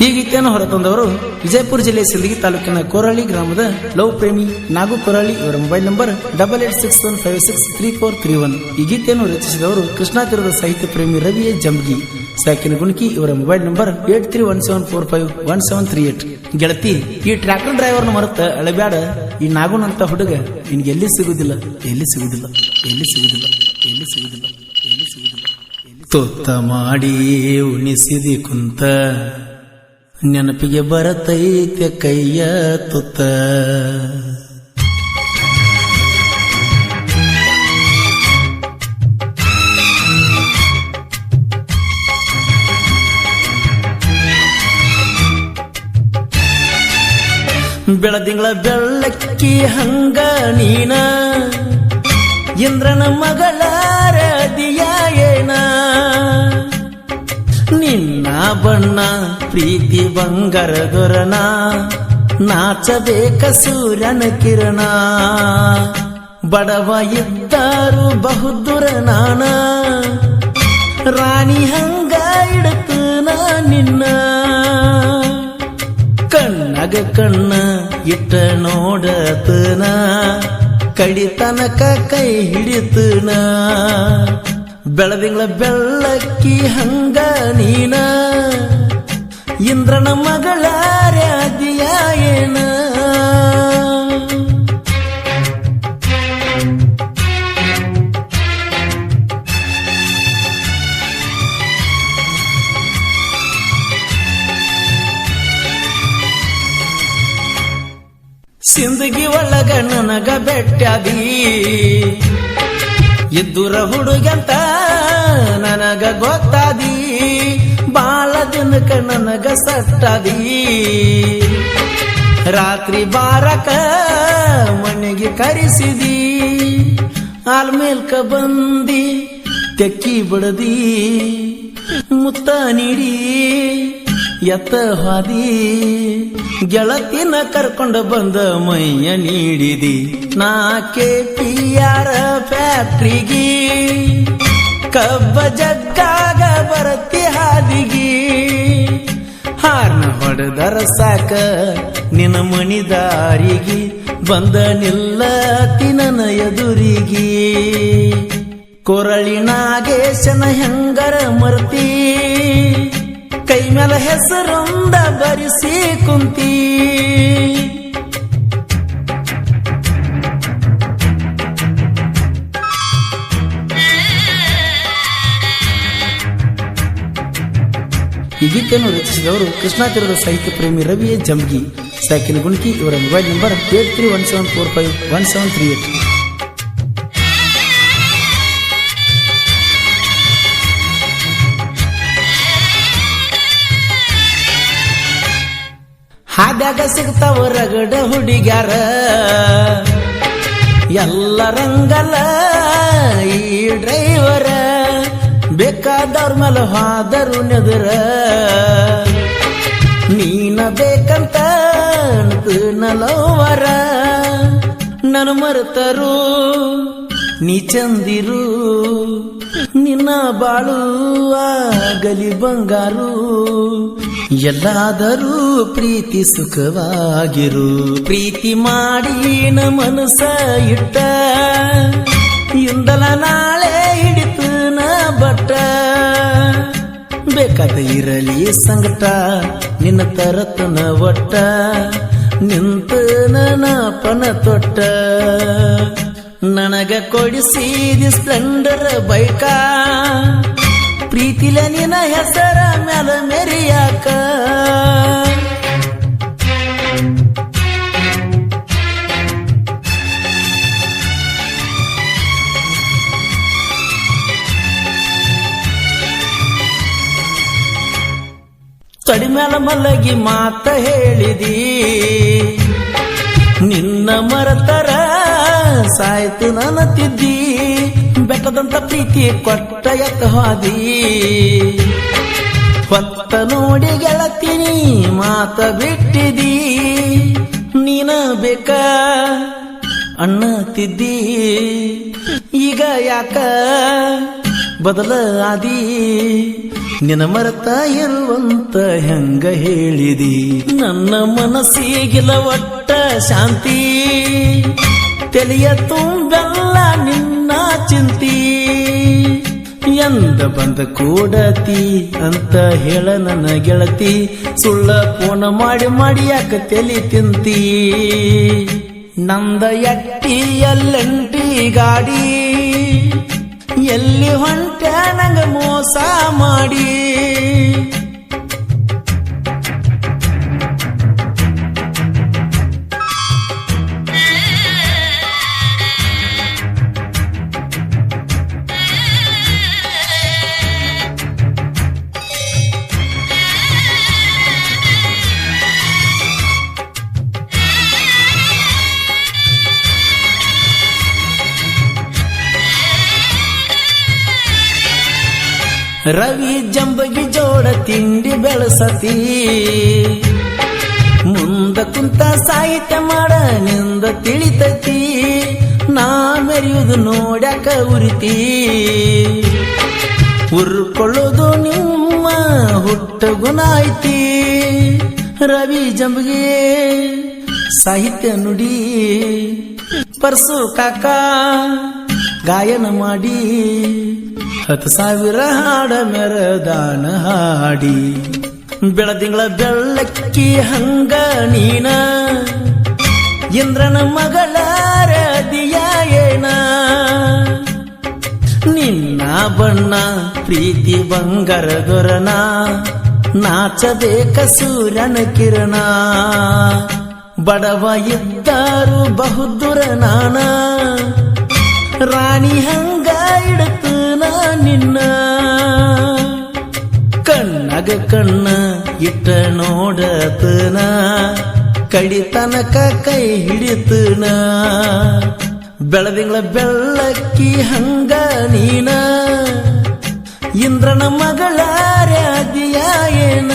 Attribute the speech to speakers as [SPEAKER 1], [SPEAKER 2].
[SPEAKER 1] ಈ ಗೀತೆಯನ್ನು ಹೊರತಂದವರು ವಿಜಯಪುರ ಜಿಲ್ಲೆ ಸಿಂದಗಿ ತಾಲೂಕಿನ ಕೋರಹಳ್ಳಿ ಗ್ರಾಮದ ಲವ್ ಪ್ರೇಮಿ ನಾಗು ಕೋರಹಳ್ಳಿ ಇವರ ಮೊಬೈಲ್ ನಂಬರ್ 8861563431. ಈ ಗೀತೆಯನ್ನು ರಚಿಸಿದವರು ಕೃಷ್ಣಾ ತೀರದ ಸಾಹಿತ್ಯ ಪ್ರೇಮಿ ರವಿ ಜಂಬಗಿ ಸಾಕಿನ ಗುಣಕಿ ಇವರ ಮೊಬೈಲ್ ನಂಬರ್ 8317451738. ಗೆಳತಿ, ಈ ಟ್ರ್ಯಾಕ್ಟರ್ ಡ್ರೈವರ್ನ ಮರೆತ ಅಳಬ್ಯಾಡ, ಈ ನಾಗುನಂತ ಹುಡುಗ ನಿನ್ಗೆ ಎಲ್ಲಿ ಸಿಗುದಿಲ್ಲ, ಎಲ್ಲಿ ಸಿಗುದಿಲ್ಲ, ಎಲ್ಲಿ ಸಿಗುದಿಲ್ಲ, ಎಲ್ಲಿ ಸಿಗುದಿಲ್ಲ, ಎಲ್ಲಿ ಸಿಗುದಿಲ್ಲ. ತೊತ್ತ ಮಾಡಿ ಉಣಿಸಿದಿ ಕುಂತ ನೆನಪಿಗೆ ಬರತೈತೆ ಕೈಯ ತುತ್ತ. ಬೆಳದಿಂಗಳ ಬೆಳ್ಳಕ್ಕಿ ಹಂಗ ನೀನ ಇಂದ್ರನ ಮಗಳಾರ ದಿಯಾಯೇನ. ನಿನ್ನ ಬಣ್ಣ ಪ್ರೀತಿ ಬಂಗಾರ ದೊರನ ನಾಚಬೇಕ ಸೂರ್ಯನ ಕಿರಣ. ಬಡವ ಇದ್ದಾರು ಬಹುದೂರ ನಾನ ರಾಣಿ ಹಂಗ ಇಡತು ನಿನ್ನ. ಕಣ್ಣಗ ಕಣ್ಣ ಇಟ್ಟ ನೋಡತನ ಕಡಿತನಕ ಕೈ ಹಿಡಿತನ. ಬೆಳದಿಂಗಳ ಬೆಳ್ಳಕ್ಕಿ ಹಂಗ ನೀನ ಇಂದ್ರನ ಮಗಳಾರ್ಯಾದಿಯಾಯೇನ. ಸಿಂದಗಿ ಒಳಗ ನನಗ ಬೆಟ್ಟ್ಯಾದಿ ಇದ್ದುರ ಹುಡುಗಂತ ನನಗ ಗೊತ್ತಾದಿ. ಬಾಳ ದಿನಕ ನನಗ ಸಟ್ಟಾದಿ. ರಾತ್ರಿ ಬಾರಕ ಮನೆಗೆ ಕರೆಸಿದಿ. ಆಲ್ಮೇಲ್ಕ ಬಂದಿ ತೆಕ್ಕಿ ಬಿಡದಿ. ಮುತ್ತ ನೀಡಿ ಎತ್ತ ಹಾದಿ. ಗೆಳತಿನ ಕರ್ಕೊಂಡು ಬಂದ ಮೈಯ ನೀಡಿದಿ. ನಾಕೆ ಪಿಯಾರ ಫ್ಯಾಕ್ಟ್ರಿಗೆ ಕಬ್ಬ ಜಗ್ಗಾಗ ಬರತಿ ಹಾದಿಗಿ. ಹಾರ್ನ ಹೊಡೆದರ ಸಾಕ ನಿನ್ನ ಮಣಿದಾರಿಗೆ ಬಂದ ನಿಲ್ಲತಿ ನನ್ನ ಎದುರಿಗೆ. ಕೊರಳಿ ನಾಗೇಶನ ಹೆಂಗರ ಮರ್ತಿ ಕೈ ಮೇಲೆ ಹೆಸರೊಂದ ಬರಿಸಿ ಕುಂತಿ. ಈ ಗೀತೆಯನ್ನು ರಚಿಸಿದವರು ಕೃಷ್ಣಾ ತೀರದ ಸಾಹಿತ್ಯ ಪ್ರೇಮಿ ರವಿ ಜಂಬಗಿ ಸಾಕಿನ ಗುಣಕಿ ಇವರ ಮೊಬೈಲ್ ನಂಬರ್ 8317451738. ಹಾದ್ಯಾಗ ಸಿಗ್ತಾವ ರಗಡ ಹುಡುಗ್ಯಾರ ಎಲ್ಲ ರಂಗಲ ಈ ಡ್ರೈವರ. ಬೇಕಾದವ್ರ ಮೇಲೆ ಹಾದರು ನೆದರ ನೀನ ಬೇಕಂತ ನಲವರ. ನನ ಮರೆತರು ನೀ ಚಂದಿರು ನಿನ್ನ ಬಾಳು ಆಗಲಿ ಬಂಗಾರು. ಎಲ್ಲಾದರೂ ಪ್ರೀತಿ ಸುಖವಾಗಿರು. ಪ್ರೀತಿ ಮಾಡಿನ ಮನಸ್ಸ ಇಟ್ಟ ಇಂದಲ ನಾಳೆ ಹಿಡಿತು ನ ಬಟ್ಟ. ಬೇಕಾದ ಇರಲಿ ಸಂಗಟ ನಿನ್ನ ತರತನ ಒಟ್ಟ ನಿಂತ ನನ್ನ ಪನ ತೊಟ್ಟ. ನನಗ ಕೊಡಿಸಿದಿ ಸ್ಪ್ಲೆಂಡರ್ ಬೈಕ ಪ್ರೀತಿಲ ನಿನ್ನ ಹೆಸರ ಮ್ಯಾಲ ಮೆರಿಯಾಕ. ತಡಿ ಮ್ಯಾಲ ಮಲಗಿ ಮಾತ ಹೇಳಿದಿ ನಿನ್ನ ಮರತರ ಸಾಯ್ತು ನನ್ನ ತಿದ್ದಿ. ಬೆಟ್ಟದಂತ ಪ್ರೀತಿ ಕೊಟ್ಟ ಎತ್ತ ಹಾದಿ. ಹೊತ್ತ ನೋಡಿ ಗೆಳತೀನಿ ಮಾತ ಬಿಟ್ಟಿದಿ. ನೀನ ಬೇಕ ಅಣ್ಣ ತಿದ್ದಿ. ಈಗ ಯಾಕ ಬದಲ ಆದಿ ನಿನ ಮರೆತ ಇರುವಂತ ಹೆಂಗ ಹೇಳಿದಿ ನನ್ನ ಮನಸ್ಸಿಗಿಲ ಒಟ್ಟ ಶಾಂತಿ ತೆಲಿಯ ತುಂಬೆಲ್ಲ ನಿನ್ನ ಚಿಂತಿ ಎಂದ ಬಂದ ಕೂಡತಿ ಅಂತ ಹೇಳ ನನ್ನ ಗೆಳತಿ ಸುಳ್ಳ ಫೋನ ಮಾಡಿ ಮಾಡಿ ಯಾಕ ತೆಲಿ ತಿಂತಿ ನಂದ ಎಟ್ಟಿ ಎಲ್ಲಂಟಿ ಗಾಡಿ ಎಲ್ಲಿ ಹೊಂಟ ನಂಗ ಮೋಸ ಮಾಡಿ ರವಿ ಜಂಬಗಿ ಜೋಡ ತಿಂಡಿ ಬೆಳಸತಿ ಮುಂದ ಕುಂತ ಸಾಹಿತ್ಯ ಮಾಡ ನಿಂದ ತಿಳಿತೈತಿ ನಾ ಮೆರೆಯುವುದು ನೋಡ್ಯಾಕ ಉರಿತಿ ಉರ್ಕೊಳ್ಳೋದು ನಿಮ್ಮ ಹುಟ್ಟ ಗುಣ ಐತಿ ರವಿ ಜಂಬಗಿ ಸಾಹಿತ್ಯ ನುಡಿ ಪರ್ಸು ಕಾಕ ಗಾಯನ ಮಾಡಿ 10,000 ಹಾಡ ಮೆರದಾನ ಹಾಡಿ ಬೆಳದಿಂಗಳ ಬೆಳ್ಳಕ್ಕಿ ಹಂಗ ನೀನ ಇಂದ್ರನ ಮಗಳಾರ ದಿಯ ಏನ ನಿನ್ನ ಬಣ್ಣ ಪ್ರೀತಿ ಬಂಗಾರ ದೊರನ ನಾಚಬೇಕ ಸೂರ್ಯನ ಕಿರಣ ಬಡವ ಇದ್ದಾರು ಬಹುದೂರ ನಾನ ರಾಣಿ ಹಂಗ ಇಡತು ನಿನ್ನ ಕಣ್ಣಗ ಕಣ್ಣ ಇಟ್ಟ ನೋಡತನ ಕಡಿತನಕ ಕೈ ಹಿಡಿತನ ಬೆಳದಿಂಗಳ ಬೆಳ್ಳಕ್ಕಿ ಹಂಗ ನೀನ ಇಂದ್ರನ ಮಗಳಾರ್ಯಾದಿಯ ಏನ